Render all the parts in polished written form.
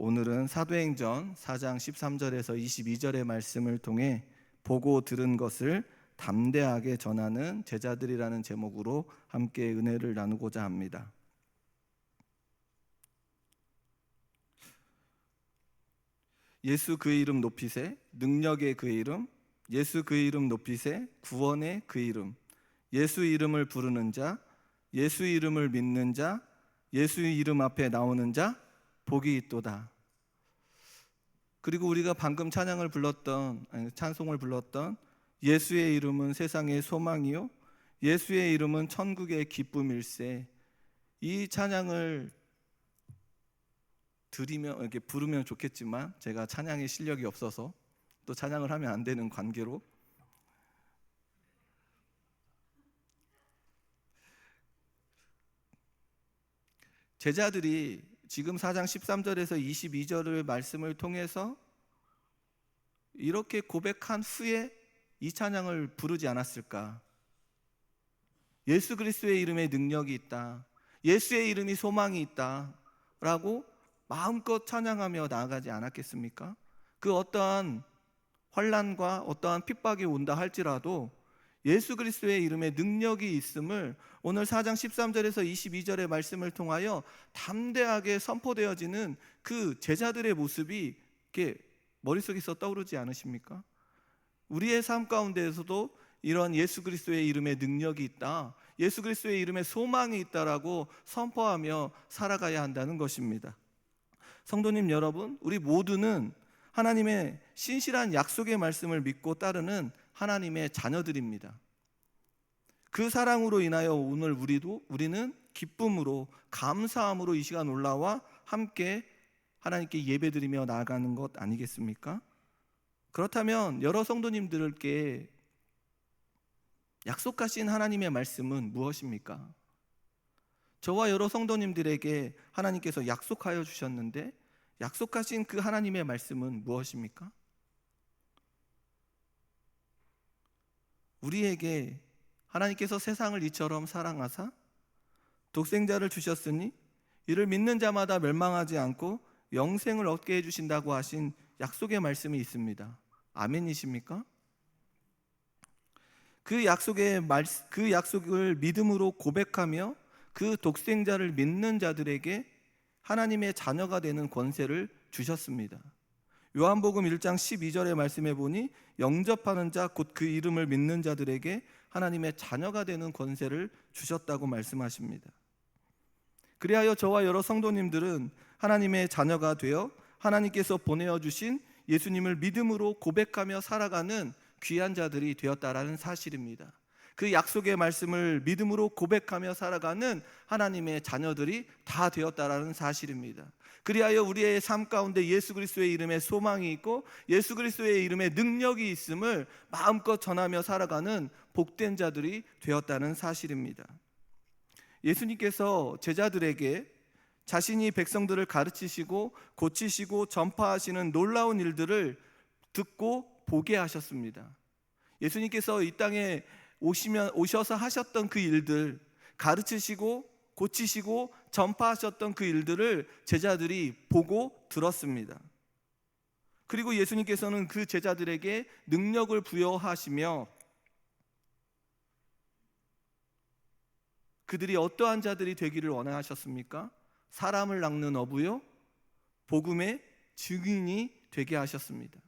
오늘은 사도행전 4장 13절에서 22절의 말씀을 통해 보고 들은 것을 담대하게 전하는 제자들이라는 제목으로 함께 은혜를 나누고자 합니다. 예수 그 이름 높이세, 능력의 그 이름, 예수 그 이름 높이세, 구원의 그 이름, 예수 이름을 부르는 자, 예수 이름을 믿는 자, 예수 이름 앞에 나오는 자 복이 있도다. 그리고 우리가 방금 찬송을 불렀던 예수의 이름은 세상의 소망이요 예수의 이름은 천국의 기쁨일세, 이 찬양을 드리면 이렇게 부르면 좋겠지만 제가 찬양의 실력이 없어서 또 찬양을 하면 안 되는 관계로 제자들이 지금 4장 13절에서 22절의 말씀을 통해서 이렇게 고백한 후에 이 찬양을 부르지 않았을까? 예수 그리스도의 이름에 능력이 있다, 예수의 이름이 소망이 있다 라고 마음껏 찬양하며 나아가지 않았겠습니까? 그 어떠한 환난과 어떠한 핍박이 온다 할지라도 예수 그리스도의 이름에 능력이 있음을 오늘 4장 13절에서 22절의 말씀을 통하여 담대하게 선포되어지는 그 제자들의 모습이 이렇게 머릿속에서 떠오르지 않으십니까? 우리의 삶 가운데에서도 이런 예수 그리스도의 이름에 능력이 있다, 예수 그리스도의 이름에 소망이 있다라고 선포하며 살아가야 한다는 것입니다. 성도님 여러분, 우리 모두는 하나님의 신실한 약속의 말씀을 믿고 따르는 하나님의 자녀들입니다. 그 사랑으로 인하여 오늘 우리는 기쁨으로 감사함으로 이 시간 올라와 함께 하나님께 예배드리며 나아가는 것 아니겠습니까? 그렇다면 여러 성도님들께 약속하신 하나님의 말씀은 무엇입니까? 저와 여러 성도님들에게 하나님께서 약속하여 주셨는데 약속하신 그 하나님의 말씀은 무엇입니까? 우리에게 하나님께서 세상을 이처럼 사랑하사 독생자를 주셨으니 이를 믿는 자마다 멸망하지 않고 영생을 얻게 해주신다고 하신 약속의 말씀이 있습니다. 아멘이십니까? 그 약속을 믿음으로 고백하며 그 독생자를 믿는 자들에게 하나님의 자녀가 되는 권세를 주셨습니다. 요한복음 1장 12절의 말씀에 보니 영접하는 자 곧 그 이름을 믿는 자들에게 하나님의 자녀가 되는 권세를 주셨다고 말씀하십니다. 그리하여 저와 여러 성도님들은 하나님의 자녀가 되어 하나님께서 보내어 주신 예수님을 믿음으로 고백하며 살아가는 귀한 자들이 되었다라는 사실입니다. 그 약속의 말씀을 믿음으로 고백하며 살아가는 하나님의 자녀들이 다 되었다라는 사실입니다. 그리하여 우리의 삶 가운데 예수 그리스도의 이름에 소망이 있고 예수 그리스도의 이름에 능력이 있음을 마음껏 전하며 살아가는 복된 자들이 되었다는 사실입니다. 예수님께서 제자들에게 자신이 백성들을 가르치시고 고치시고 전파하시는 놀라운 일들을 듣고 보게 하셨습니다. 예수님께서 이 땅에 오셔서 하셨던 그 일들, 가르치시고 고치시고 전파하셨던 그 일들을 제자들이 보고 들었습니다. 그리고 예수님께서는 그 제자들에게 능력을 부여하시며 그들이 어떠한 자들이 되기를 원하셨습니까? 사람을 낚는 어부요 복음의 증인이 되게 하셨습니다.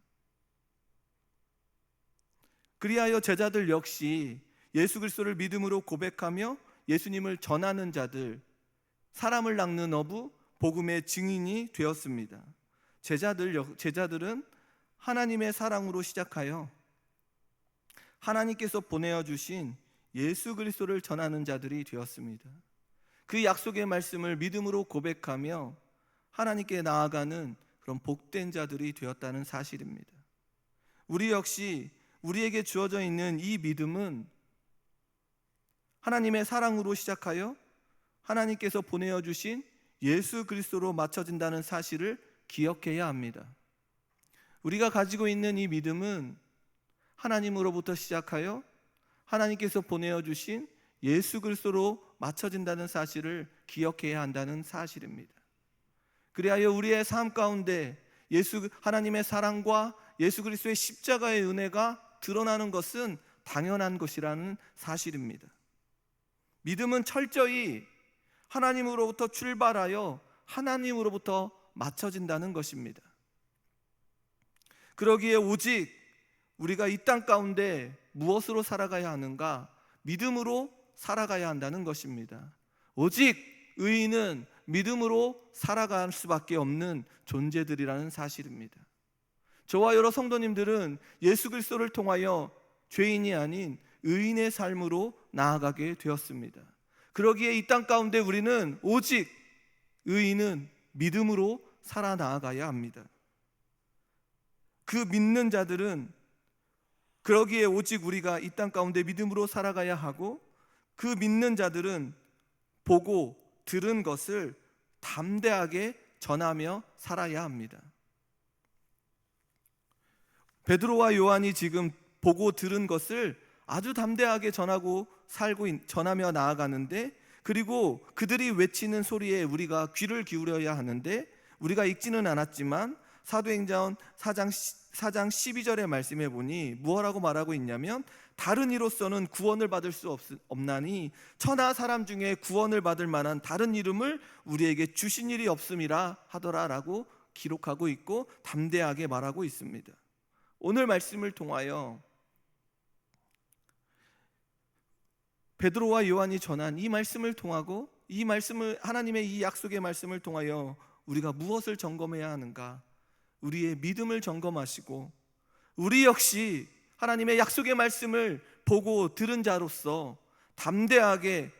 그리하여 제자들 역시 예수 그리스도를 믿음으로 고백하며 예수님을 전하는 자들, 사람을 낚는 어부, 복음의 증인이 되었습니다. 제자들은 하나님의 사랑으로 시작하여 하나님께서 보내어 주신 예수 그리스도를 전하는 자들이 되었습니다. 그 약속의 말씀을 믿음으로 고백하며 하나님께 나아가는 그런 복된 자들이 되었다는 사실입니다. 우리 역시 우리에게 주어져 있는 이 믿음은 하나님의 사랑으로 시작하여 하나님께서 보내어 주신 예수 그리스도로 맞춰진다는 사실을 기억해야 합니다. 우리가 가지고 있는 이 믿음은 하나님으로부터 시작하여 하나님께서 보내어 주신 예수 그리스도로 맞춰진다는 사실을 기억해야 한다는 사실입니다. 그리하여 우리의 삶 가운데 하나님의 사랑과 예수 그리스도의 십자가의 은혜가 드러나는 것은 당연한 것이라는 사실입니다. 믿음은 철저히 하나님으로부터 출발하여 하나님으로부터 맞춰진다는 것입니다. 그러기에 오직 우리가 이 땅 가운데 무엇으로 살아가야 하는가? 믿음으로 살아가야 한다는 것입니다. 오직 의인은 믿음으로 살아갈 수밖에 없는 존재들이라는 사실입니다. 저와 여러 성도님들은 예수 그리스도를 통하여 죄인이 아닌 의인의 삶으로 나아가게 되었습니다. 그러기에 이 땅 가운데 우리는 오직 의인은 믿음으로 살아나가야 합니다. 그 믿는 자들은 그러기에 오직 우리가 이 땅 가운데 믿음으로 살아가야 하고, 그 믿는 자들은 보고 들은 것을 담대하게 전하며 살아야 합니다. 베드로와 요한이 지금 보고 들은 것을 아주 담대하게 전하며 나아가는데, 그리고 그들이 외치는 소리에 우리가 귀를 기울여야 하는데, 우리가 읽지는 않았지만 사도행전 4장 12절의 말씀에 보니 무엇라고 말하고 있냐면, 다른 이로서는 구원을 받을 수 없나니 천하 사람 중에 구원을 받을 만한 다른 이름을 우리에게 주신 일이 없음이라 하더라라고 기록하고 있고 담대하게 말하고 있습니다. 오늘 말씀을 통하여 베드로와 요한이 전한 이 말씀을 통하고, 이 말씀을, 하나님의 이 약속의 말씀을 통하여 우리가 무엇을 점검해야 하는가? 우리의 믿음을 점검하시고, 우리 역시 하나님의 약속의 말씀을 보고 들은 자로서 담대하게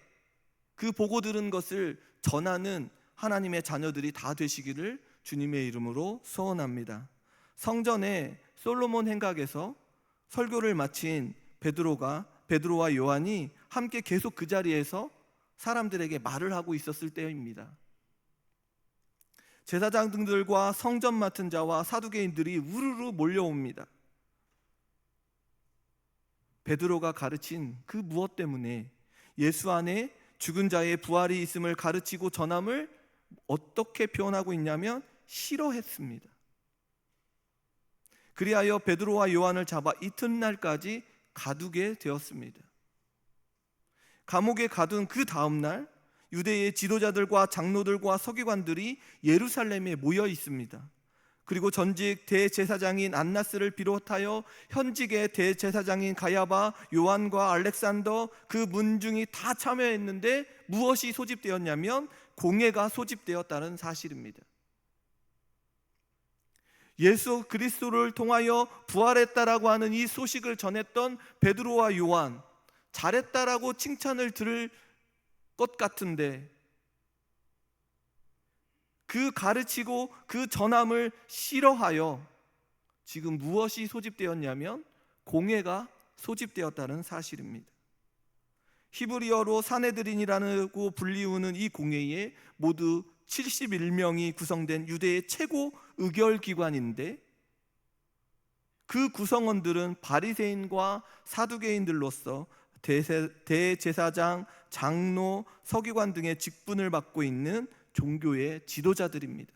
그 보고 들은 것을 전하는 하나님의 자녀들이 다 되시기를 주님의 이름으로 소원합니다. 성전의 솔로몬 행각에서 설교를 마친 베드로와 요한이 함께 계속 그 자리에서 사람들에게 말을 하고 있었을 때입니다. 제사장들과 성전 맡은 자와 사두개인들이 우르르 몰려옵니다. 베드로가 가르친 그 무엇 때문에, 예수 안에 죽은 자의 부활이 있음을 가르치고 전함을 어떻게 표현하고 있냐면 싫어했습니다. 그리하여 베드로와 요한을 잡아 이튿날까지 가두게 되었습니다. 감옥에 가둔 그 다음날 유대의 지도자들과 장로들과 서기관들이 예루살렘에 모여 있습니다. 그리고 전직 대제사장인 안나스를 비롯하여 현직의 대제사장인 가야바, 요한과 알렉산더, 그 문중이 다 참여했는데 무엇이 소집되었냐면 공회가 소집되었다는 사실입니다. 예수 그리스도를 통하여 부활했다라고 하는 이 소식을 전했던 베드로와 요한, 잘했다라고 칭찬을 들을 것 같은데, 그 가르치고 그 전함을 싫어하여 지금 무엇이 소집되었냐면 공회가 소집되었다는 사실입니다. 히브리어로 사네드린이라고 불리우는 이 공회에 모두 71명이 구성된 유대의 최고 의결기관인데, 그 구성원들은 바리새인과 사두개인들로서 대제사장, 장로, 서기관 등의 직분을 맡고 있는 종교의 지도자들입니다.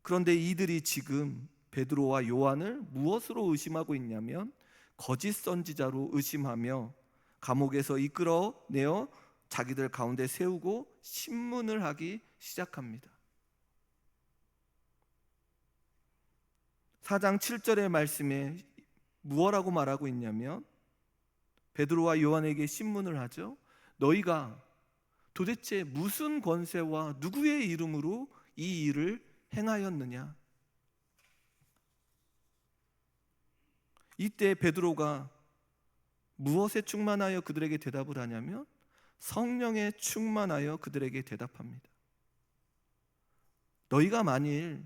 그런데 이들이 지금 베드로와 요한을 무엇으로 의심하고 있냐면 거짓 선지자로 의심하며 감옥에서 이끌어내어 자기들 가운데 세우고 신문을 하기 시작합니다. 4장 7절의 말씀에 무엇라고 말하고 있냐면, 베드로와 요한에게 신문을 하죠. 너희가 도대체 무슨 권세와 누구의 이름으로 이 일을 행하였느냐? 이때 베드로가 무엇에 충만하여 그들에게 대답을 하냐면 성령에 충만하여 그들에게 대답합니다. 너희가 만일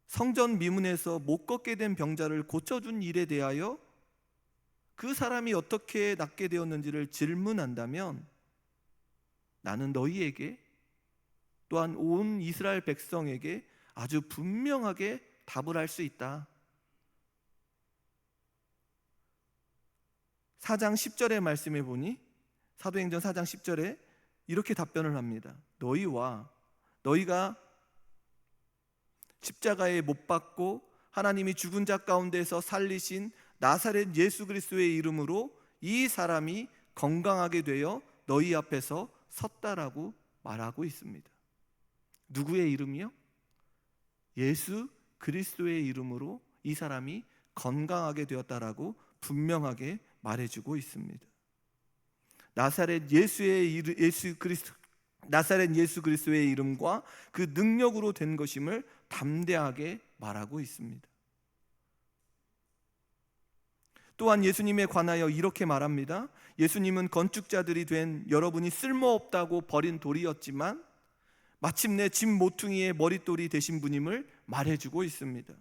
성전 미문에서 못 걷게 된 병자를 고쳐준 일에 대하여 그 사람이 어떻게 낫게 되었는지를 질문한다면 나는 너희에게, 또한 온 이스라엘 백성에게 아주 분명하게 답을 할 수 있다. 4장 10절의 말씀에 보니, 사도행전 4장 10절에 이렇게 답변을 합니다. 너희가 십자가에 못 박고 하나님이 죽은 자 가운데서 살리신 나사렛 예수 그리스도의 이름으로 이 사람이 건강하게 되어 너희 앞에서 섰다라고 말하고 있습니다. 누구의 이름이요? 예수 그리스도의 이름으로 이 사람이 건강하게 되었다라고 분명하게 말해주고 있습니다. 나사렛 예수 그리스도의 이름과 그 능력으로 된 것임을 담대하게 말하고 있습니다. 또한 예수님에 관하여 이렇게 말합니다. 예수님은 건축자들이 된 여러분이 쓸모없다고 버린 돌이었지만 마침내 집 모퉁이의 머릿돌이 되신 분임을 말해주고 있습니다.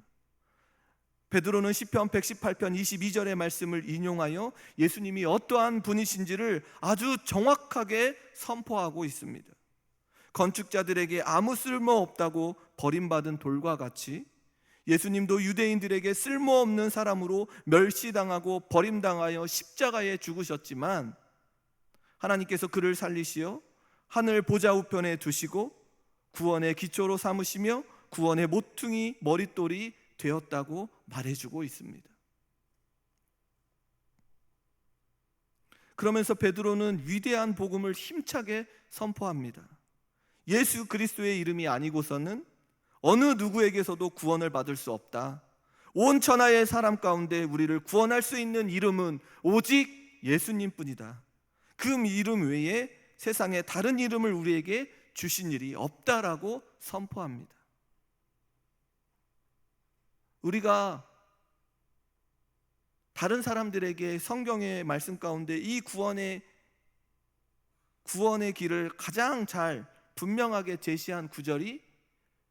베드로는 시편 118편 22절의 말씀을 인용하여 예수님이 어떠한 분이신지를 아주 정확하게 선포하고 있습니다. 건축자들에게 아무 쓸모없다고 버림받은 돌과 같이 예수님도 유대인들에게 쓸모없는 사람으로 멸시당하고 버림당하여 십자가에 죽으셨지만 하나님께서 그를 살리시어 하늘 보좌 우편에 두시고 구원의 기초로 삼으시며 구원의 모퉁이 머릿돌이 되었다고 말해주고 있습니다. 그러면서 베드로는 위대한 복음을 힘차게 선포합니다. 예수 그리스도의 이름이 아니고서는 어느 누구에게서도 구원을 받을 수 없다. 온 천하의 사람 가운데 우리를 구원할 수 있는 이름은 오직 예수님뿐이다. 그 이름 외에 세상에 다른 이름을 우리에게 주신 일이 없다라고 선포합니다. 우리가 다른 사람들에게 성경의 말씀 가운데 이 구원의 길을 가장 잘 분명하게 제시한 구절이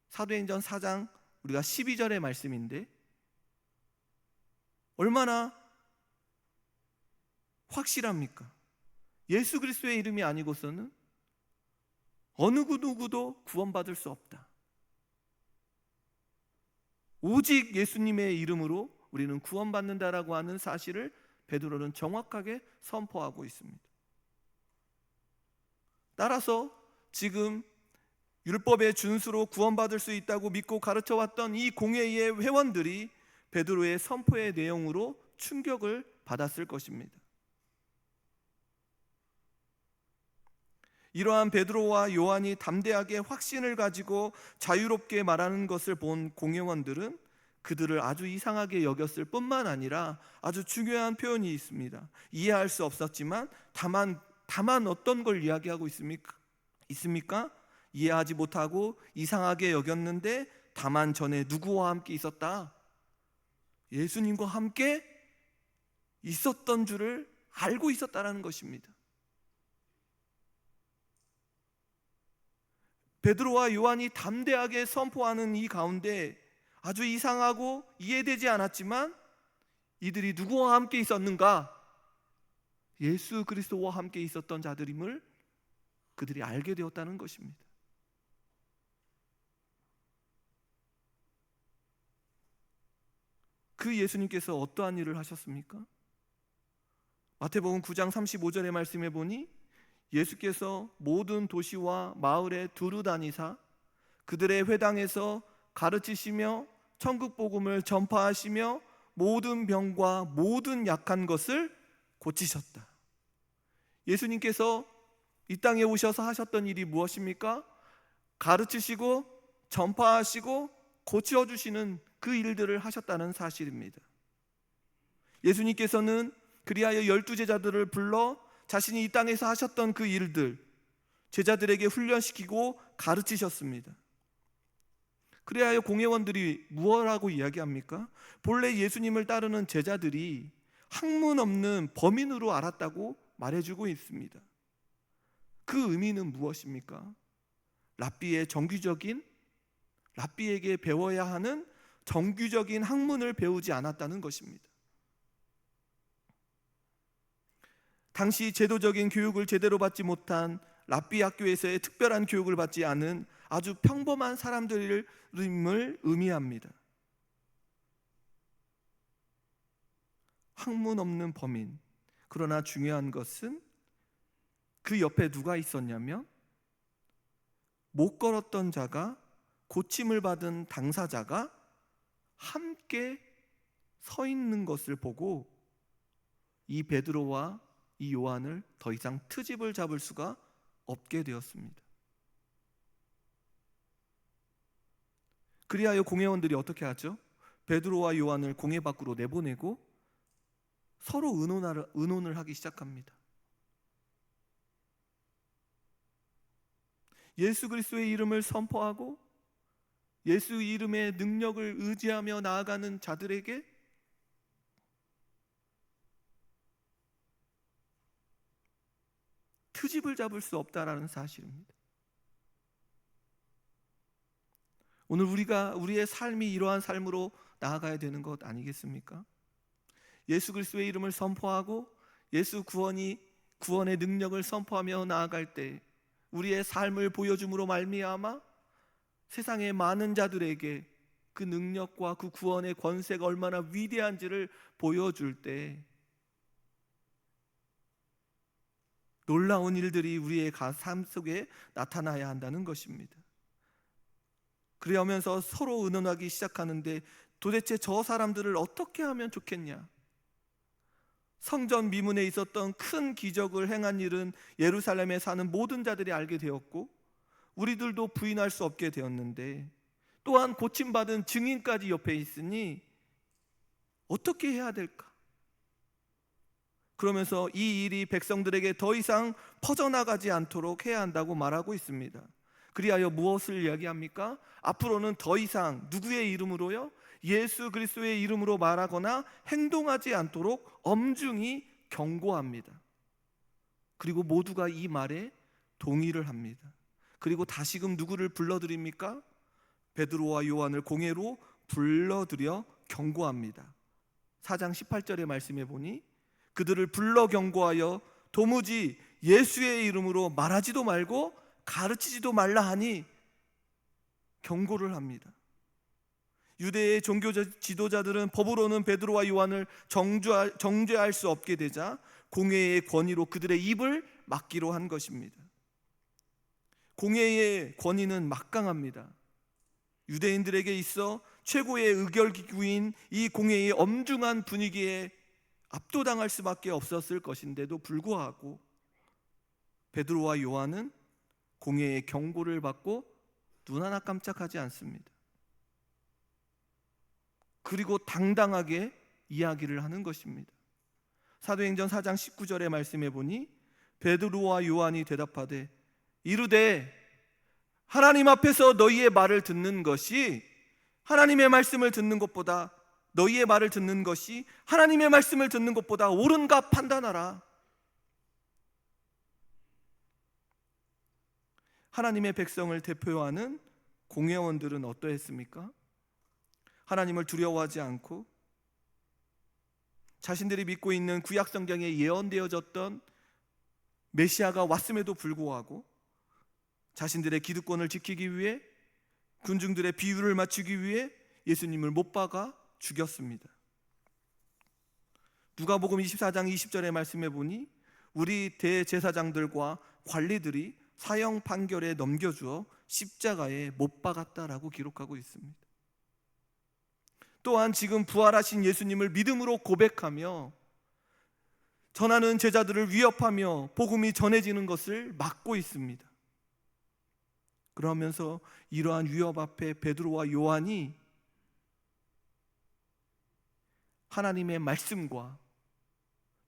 사도행전 4장 우리가 12절의 말씀인데 얼마나 확실합니까? 예수 그리스도의 이름이 아니고서는 어느 누구도 구원받을 수 없다. 오직 예수님의 이름으로 우리는 구원받는다라고 하는 사실을 베드로는 정확하게 선포하고 있습니다. 따라서 지금 율법의 준수로 구원받을 수 있다고 믿고 가르쳐왔던 이 공회의 회원들이 베드로의 선포의 내용으로 충격을 받았을 것입니다. 이러한 베드로와 요한이 담대하게 확신을 가지고 자유롭게 말하는 것을 본 공회원들은 그들을 아주 이상하게 여겼을 뿐만 아니라 아주 중요한 표현이 있습니다. 이해할 수 없었지만 다만 어떤 걸 이야기하고 있습니까? 이해하지 못하고 이상하게 여겼는데 다만 전에 누구와 함께 있었다? 예수님과 함께 있었던 줄을 알고 있었다라는 것입니다. 베드로와 요한이 담대하게 선포하는 이 가운데 아주 이상하고 이해되지 않았지만 이들이 누구와 함께 있었는가? 예수 그리스도와 함께 있었던 자들임을 그들이 알게 되었다는 것입니다. 그 예수님께서 어떠한 일을 하셨습니까? 마태복음 9장 35절의 말씀에 보니 예수께서 모든 도시와 마을에 두루 다니사 그들의 회당에서 가르치시며 천국 복음을 전파하시며 모든 병과 모든 약한 것을 고치셨다. 예수님께서 이 땅에 오셔서 하셨던 일이 무엇입니까? 가르치시고 전파하시고 고쳐주시는 그 일들을 하셨다는 사실입니다. 예수님께서는 그리하여 12제자들을 불러 자신이 이 땅에서 하셨던 그 일들 제자들에게 훈련시키고 가르치셨습니다. 그리하여 공회원들이 무엇하고 이야기합니까? 본래 예수님을 따르는 제자들이 학문 없는 범인으로 알았다고 말해주고 있습니다. 그 의미는 무엇입니까? 랍비에게 배워야 하는 정규적인 학문을 배우지 않았다는 것입니다. 당시 제도적인 교육을 제대로 받지 못한 랍비 학교에서의 특별한 교육을 받지 않은 아주 평범한 사람들임을 의미합니다. 학문 없는 범인. 그러나 중요한 것은 그 옆에 누가 있었냐면 못 걸었던 자가, 고침을 받은 당사자가 함께 서 있는 것을 보고 이 베드로와 이 요한을 더 이상 트집을 잡을 수가 없게 되었습니다. 그리하여 공회원들이 어떻게 하죠? 베드로와 요한을 공회 밖으로 내보내고 서로 의논을 하기 시작합니다. 예수 그리스도의 이름을 선포하고 예수 이름의 능력을 의지하며 나아가는 자들에게 트집을 잡을 수 없다라는 사실입니다. 오늘 우리의 삶이 이러한 삶으로 나아가야 되는 것 아니겠습니까? 예수 그리스도의 이름을 선포하고 예수 구원의 능력을 선포하며 나아갈 때 우리의 삶을 보여줌으로 말미암아 세상의 많은 자들에게 그 능력과 그 구원의 권세가 얼마나 위대한지를 보여줄 때 놀라운 일들이 우리의 삶 속에 나타나야 한다는 것입니다. 그러면서 서로 의논하기 시작하는데 도대체 저 사람들을 어떻게 하면 좋겠냐? 성전 미문에 있었던 큰 기적을 행한 일은 예루살렘에 사는 모든 자들이 알게 되었고 우리들도 부인할 수 없게 되었는데 또한 고침받은 증인까지 옆에 있으니 어떻게 해야 될까? 그러면서 이 일이 백성들에게 더 이상 퍼져나가지 않도록 해야 한다고 말하고 있습니다. 그리하여 무엇을 이야기합니까? 앞으로는 더 이상 누구의 이름으로요? 예수 그리스도의 이름으로 말하거나 행동하지 않도록 엄중히 경고합니다. 그리고 모두가 이 말에 동의를 합니다. 그리고 다시금 누구를 불러드립니까? 베드로와 요한을 공회로 불러들여 경고합니다. 4장 18절의 말씀에 보니 그들을 불러 경고하여 도무지 예수의 이름으로 말하지도 말고 가르치지도 말라 하니 경고를 합니다. 유대의 종교 지도자들은 법으로는 베드로와 요한을 정죄할 수 없게 되자 공회의 권위로 그들의 입을 막기로 한 것입니다. 공회의 권위는 막강합니다. 유대인들에게 있어 최고의 의결기구인 이 공회의 엄중한 분위기에 압도당할 수밖에 없었을 것인데도 불구하고 베드로와 요한은 공회의 경고를 받고 눈 하나 깜짝하지 않습니다. 그리고 당당하게 이야기를 하는 것입니다. 사도행전 4장 19절의 말씀에 보니 베드로와 요한이 대답하되 이르되 하나님 앞에서 너희의 말을 듣는 것이 하나님의 말씀을 듣는 것보다 너희의 말을 듣는 것이 하나님의 말씀을 듣는 것보다 옳은가 판단하라. 하나님의 백성을 대표하는 공회원들은 어떠했습니까? 하나님을 두려워하지 않고 자신들이 믿고 있는 구약 성경에 예언되어졌던 메시아가 왔음에도 불구하고 자신들의 기득권을 지키기 위해 군중들의 비유를 맞추기 위해 예수님을 못 박아 죽였습니다. 누가복음 24장 20절의 말씀에 보니 우리 대제사장들과 관리들이 사형 판결에 넘겨주어 십자가에 못 박았다라고 기록하고 있습니다. 또한 지금 부활하신 예수님을 믿음으로 고백하며 전하는 제자들을 위협하며 복음이 전해지는 것을 막고 있습니다. 그러면서 이러한 위협 앞에 베드로와 요한이 하나님의 말씀과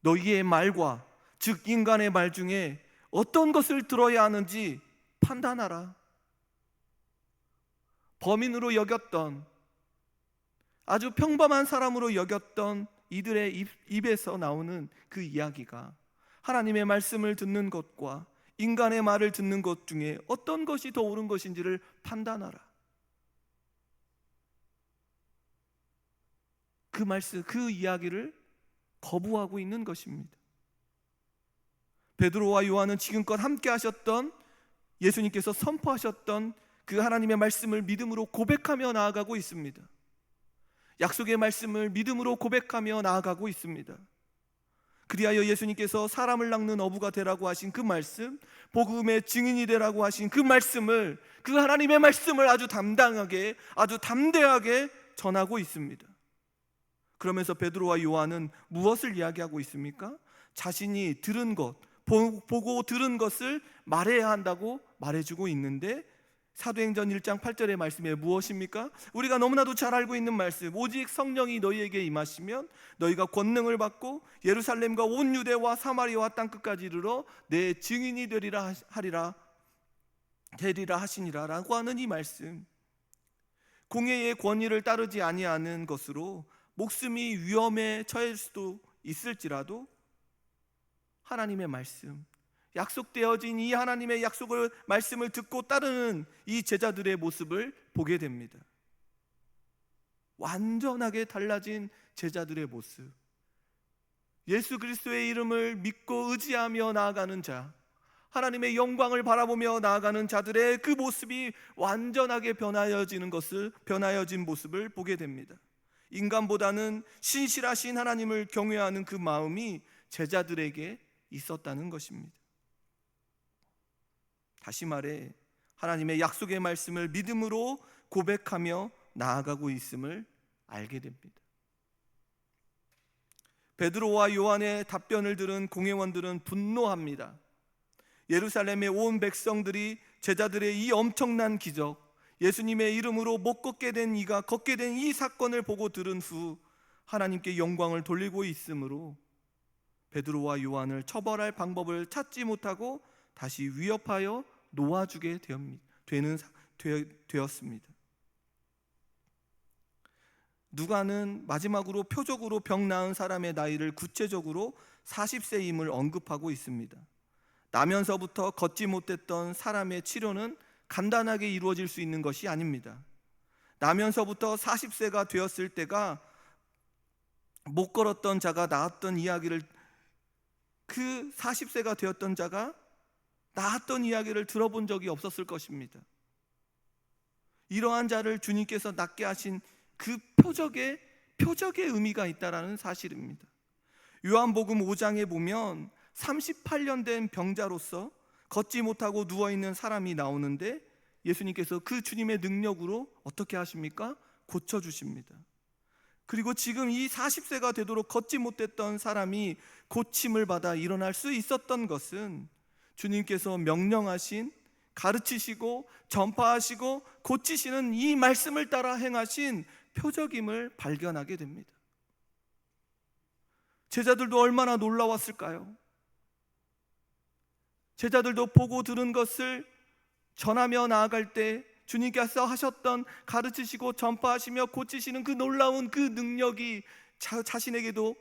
너희의 말과 즉 인간의 말 중에 어떤 것을 들어야 하는지 판단하라. 범인으로 여겼던 아주 평범한 사람으로 여겼던 이들의 입에서 나오는 그 이야기가 하나님의 말씀을 듣는 것과 인간의 말을 듣는 것 중에 어떤 것이 더 옳은 것인지를 판단하라. 그 말씀, 그 이야기를 거부하고 있는 것입니다. 베드로와 요한은 지금껏 함께 하셨던 예수님께서 선포하셨던 그 하나님의 말씀을 믿음으로 고백하며 나아가고 있습니다. 약속의 말씀을 믿음으로 고백하며 나아가고 있습니다. 그리하여 예수님께서 사람을 낚는 어부가 되라고 하신 그 말씀, 복음의 증인이 되라고 하신 그 말씀을, 그 하나님의 말씀을 아주 담당하게, 아주 담대하게 전하고 있습니다. 그러면서 베드로와 요한은 무엇을 이야기하고 있습니까? 자신이 들은 것, 보고 들은 것을 말해야 한다고 말해주고 있는데, 사도행전 1장 8절의 말씀에 무엇입니까? 우리가 너무나도 잘 알고 있는 말씀, 오직 성령이 너희에게 임하시면 너희가 권능을 받고 예루살렘과 온 유대와 사마리아와 땅끝까지 이르러 내 증인이 되리라 하시니라 라고 하는 이 말씀, 공회의 권위를 따르지 아니하는 것으로 목숨이 위험에 처할 수도 있을지라도 하나님의 말씀, 약속되어진 이 하나님의 말씀을 듣고 따르는 이 제자들의 모습을 보게 됩니다. 완전하게 달라진 제자들의 모습, 예수 그리스도의 이름을 믿고 의지하며 나아가는 자, 하나님의 영광을 바라보며 나아가는 자들의 그 모습이 완전하게 변하여진 모습을 보게 됩니다. 인간보다는 신실하신 하나님을 경외하는 그 마음이 제자들에게 있었다는 것입니다. 다시 말해 하나님의 약속의 말씀을 믿음으로 고백하며 나아가고 있음을 알게 됩니다. 베드로와 요한의 답변을 들은 공회원들은 분노합니다. 예루살렘의 온 백성들이 제자들의 이 엄청난 기적, 예수님의 이름으로 못 걷게 된 이가 걷게 된 이 사건을 보고 들은 후 하나님께 영광을 돌리고 있으므로 베드로와 요한을 처벌할 방법을 찾지 못하고 다시 위협하여 놓아주게 되었습니다. 누가는 마지막으로 표적으로 병 나은 사람의 나이를 구체적으로 40세임을 언급하고 있습니다. 나면서부터 걷지 못했던 사람의 치료는 간단하게 이루어질 수 있는 것이 아닙니다. 나면서부터 40세가 되었을 때가 못 걸었던 자가 나았던 이야기를, 그 40세가 되었던 자가 나았던 이야기를 들어본 적이 없었을 것입니다. 이러한 자를 주님께서 낫게 하신 그 표적의 의미가 있다라는 사실입니다. 요한복음 5장에 보면 38년 된 병자로서 걷지 못하고 누워있는 사람이 나오는데 예수님께서 그 주님의 능력으로 어떻게 하십니까? 고쳐주십니다. 그리고 지금 이 40세가 되도록 걷지 못했던 사람이 고침을 받아 일어날 수 있었던 것은 주님께서 명령하신, 가르치시고 전파하시고 고치시는 이 말씀을 따라 행하신 표적임을 발견하게 됩니다. 제자들도 얼마나 놀라웠을까요? 제자들도 보고 들은 것을 전하며 나아갈 때 주님께서 하셨던, 가르치시고 전파하시며 고치시는 그 놀라운 그 능력이 자신에게도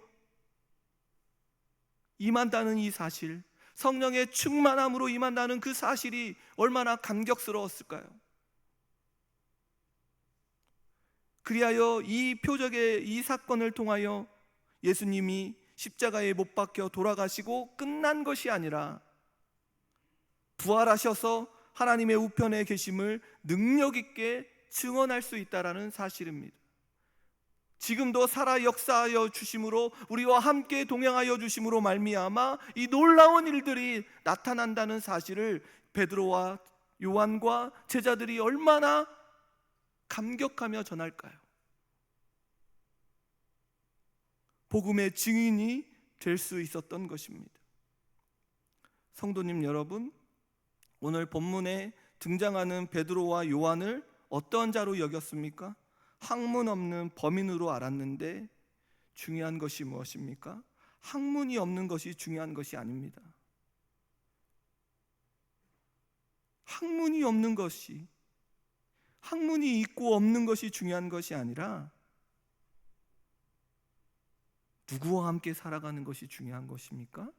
임한다는 이 사실, 성령의 충만함으로 임한다는 그 사실이 얼마나 감격스러웠을까요? 그리하여 이 표적의 이 사건을 통하여 예수님이 십자가에 못 박혀 돌아가시고 끝난 것이 아니라 부활하셔서 하나님의 우편에 계심을 능력 있게 증언할 수 있다라는 사실입니다. 지금도 살아 역사하여 주심으로, 우리와 함께 동행하여 주심으로 말미암아 이 놀라운 일들이 나타난다는 사실을 베드로와 요한과 제자들이 얼마나 감격하며 전할까요? 복음의 증인이 될 수 있었던 것입니다. 성도님 여러분, 오늘 본문에 등장하는 베드로와 요한을 어떤 자로 여겼습니까? 학문 없는 범인으로 알았는데 중요한 것이 무엇입니까? 학문이 없는 것이 중요한 것이 아닙니다. 학문이 있고 없는 것이 중요한 것이 아니라 누구와 함께 살아가는 것이 중요한 것입니까?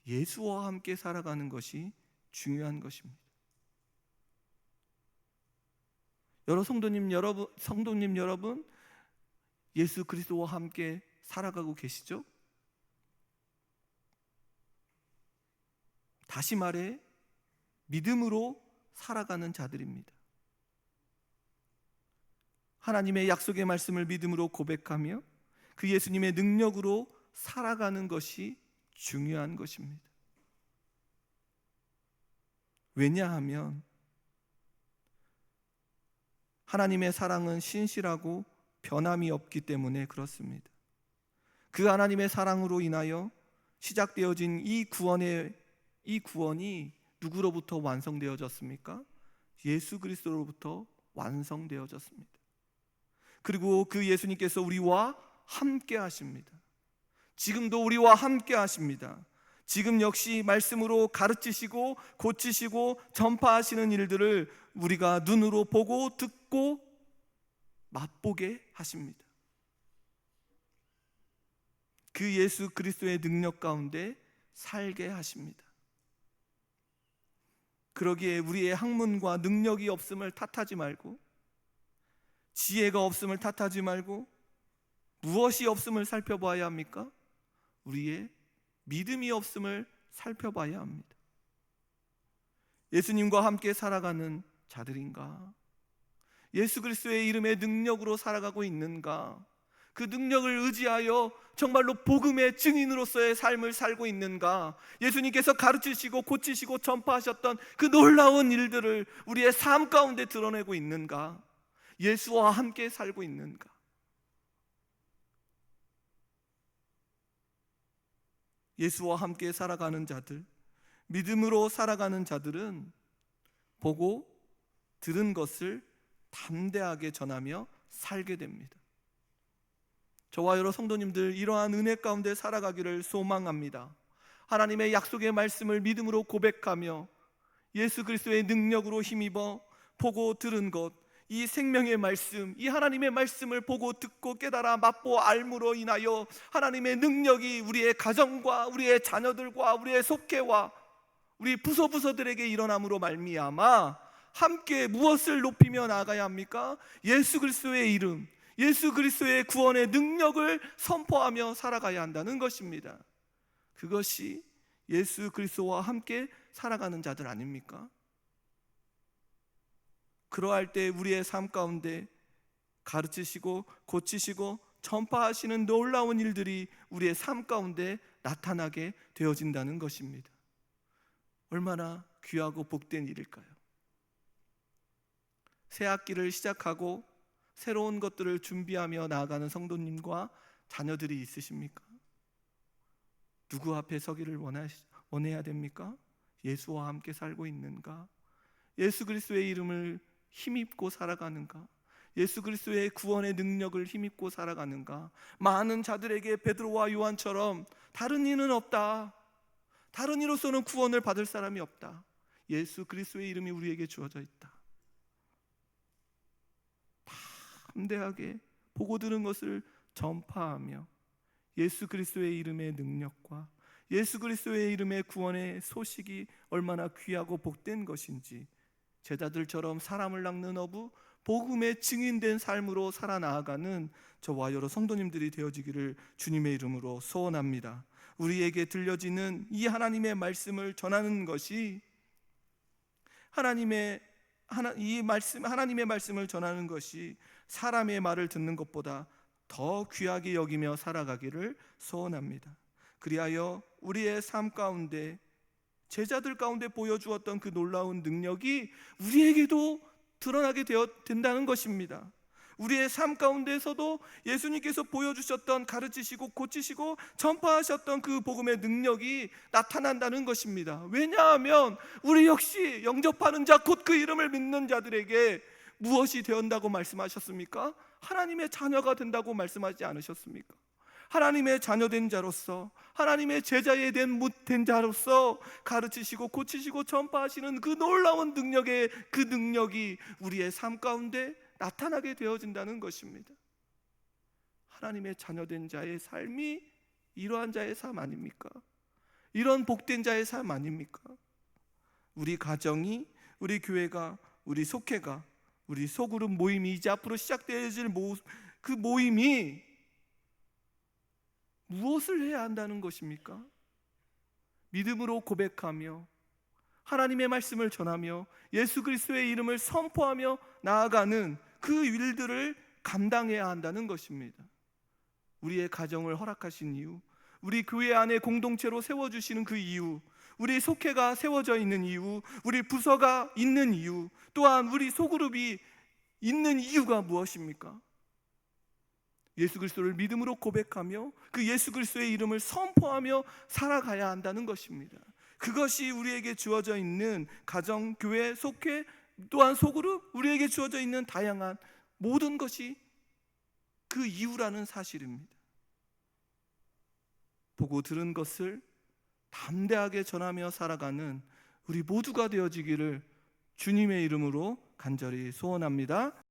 예수와 함께 살아가는 것이 중요한 것입니다. 성도님 여러분, 예수 그리스도와 함께 살아가고 계시죠? 다시 말해 믿음으로 살아가는 자들입니다. 하나님의 약속의 말씀을 믿음으로 고백하며 그 예수님의 능력으로 살아가는 것이 중요한 것입니다. 왜냐하면 하나님의 사랑은 신실하고 변함이 없기 때문에 그렇습니다. 그 하나님의 사랑으로 인하여 시작되어진 이 구원이 누구로부터 완성되어졌습니까? 예수 그리스도로부터 완성되어졌습니다. 그리고 그 예수님께서 우리와 함께 하십니다. 지금도 우리와 함께 하십니다. 지금 역시 말씀으로 가르치시고 고치시고 전파하시는 일들을 우리가 눈으로 보고 듣고 맛보게 하십니다. 그 예수 그리스도의 능력 가운데 살게 하십니다. 그러기에 우리의 학문과 능력이 없음을 탓하지 말고, 지혜가 없음을 탓하지 말고, 무엇이 없음을 살펴봐야 합니까? 우리의 믿음이 없음을 살펴봐야 합니다. 예수님과 함께 살아가는 자들인가? 예수 그리스도의 이름의 능력으로 살아가고 있는가? 그 능력을 의지하여 정말로 복음의 증인으로서의 삶을 살고 있는가? 예수님께서 가르치시고 고치시고 전파하셨던 그 놀라운 일들을 우리의 삶 가운데 드러내고 있는가? 예수와 함께 살고 있는가? 예수와 함께 살아가는 자들, 믿음으로 살아가는 자들은 보고 들은 것을 담대하게 전하며 살게 됩니다. 저와 여러 성도님들, 이러한 은혜 가운데 살아가기를 소망합니다. 하나님의 약속의 말씀을 믿음으로 고백하며 예수 그리스도의 능력으로 힘입어 보고 들은 것, 이 생명의 말씀, 이 하나님의 말씀을 보고 듣고 깨달아 맛보 알므로 인하여 하나님의 능력이 우리의 가정과 우리의 자녀들과 우리의 속회와 우리 부서들에게 일어남으로 말미암아 함께 무엇을 높이며 나아가야 합니까? 예수 그리스도의 이름, 예수 그리스도의 구원의 능력을 선포하며 살아가야 한다는 것입니다. 그것이 예수 그리스도와 함께 살아가는 자들 아닙니까? 그러할 때 우리의 삶 가운데 가르치시고 고치시고 전파하시는 놀라운 일들이 우리의 삶 가운데 나타나게 되어진다는 것입니다. 얼마나 귀하고 복된 일일까요? 새 학기를 시작하고 새로운 것들을 준비하며 나아가는 성도님과 자녀들이 있으십니까? 누구 앞에 서기를 원해야 됩니까? 예수와 함께 살고 있는가? 예수 그리스도의 이름을 힘입고 살아가는가? 예수 그리스도의 구원의 능력을 힘입고 살아가는가? 많은 자들에게 베드로와 요한처럼 다른 이는 없다, 다른 이로서는 구원을 받을 사람이 없다, 예수 그리스도의 이름이 우리에게 주어져 있다. 담대하게 보고 들은 것을 전파하며 예수 그리스도의 이름의 능력과 예수 그리스도의 이름의 구원의 소식이 얼마나 귀하고 복된 것인지 제자들처럼 사람을 낚는 어부, 복음의 증인된 삶으로 살아나가는 저와 여러 성도님들이 되어지기를 주님의 이름으로 소원합니다. 우리에게 들려지는 이 하나님의 말씀을 전하는 것이 하나님의 말씀을 전하는 것이 사람의 말을 듣는 것보다 더 귀하게 여기며 살아가기를 소원합니다. 그리하여 우리의 삶 가운데 제자들 가운데 보여주었던 그 놀라운 능력이 우리에게도 드러나게 된다는 것입니다. 우리의 삶 가운데서도 예수님께서 보여주셨던, 가르치시고 고치시고 전파하셨던 그 복음의 능력이 나타난다는 것입니다. 왜냐하면 우리 역시 영접하는 자, 곧 그 이름을 믿는 자들에게 무엇이 되었다고 말씀하셨습니까? 하나님의 자녀가 된다고 말씀하지 않으셨습니까? 하나님의 자녀된 자로서, 하나님의 제자에 된 자로서 가르치시고 고치시고 전파하시는 그 놀라운 능력의 그 능력이 우리의 삶 가운데 나타나게 되어진다는 것입니다. 하나님의 자녀된 자의 삶이 이러한 자의 삶 아닙니까? 이런 복된 자의 삶 아닙니까? 우리 가정이, 우리 교회가, 우리 속회가, 우리 소그룹 모임이 이제 앞으로 시작되어질 그 모임이 무엇을 해야 한다는 것입니까? 믿음으로 고백하며 하나님의 말씀을 전하며 예수 그리스도의 이름을 선포하며 나아가는 그 일들을 감당해야 한다는 것입니다. 우리의 가정을 허락하신 이유, 우리 교회 안에 공동체로 세워주시는 그 이유, 우리 속회가 세워져 있는 이유, 우리 부서가 있는 이유, 또한 우리 소그룹이 있는 이유가 무엇입니까? 예수 그리스도를 믿음으로 고백하며 그 예수 그리스도의 이름을 선포하며 살아가야 한다는 것입니다. 그것이 우리에게 주어져 있는 가정, 교회, 속회, 또한 소그룹, 우리에게 주어져 있는 다양한 모든 것이 그 이유라는 사실입니다. 보고 들은 것을 담대하게 전하며 살아가는 우리 모두가 되어지기를 주님의 이름으로 간절히 소원합니다.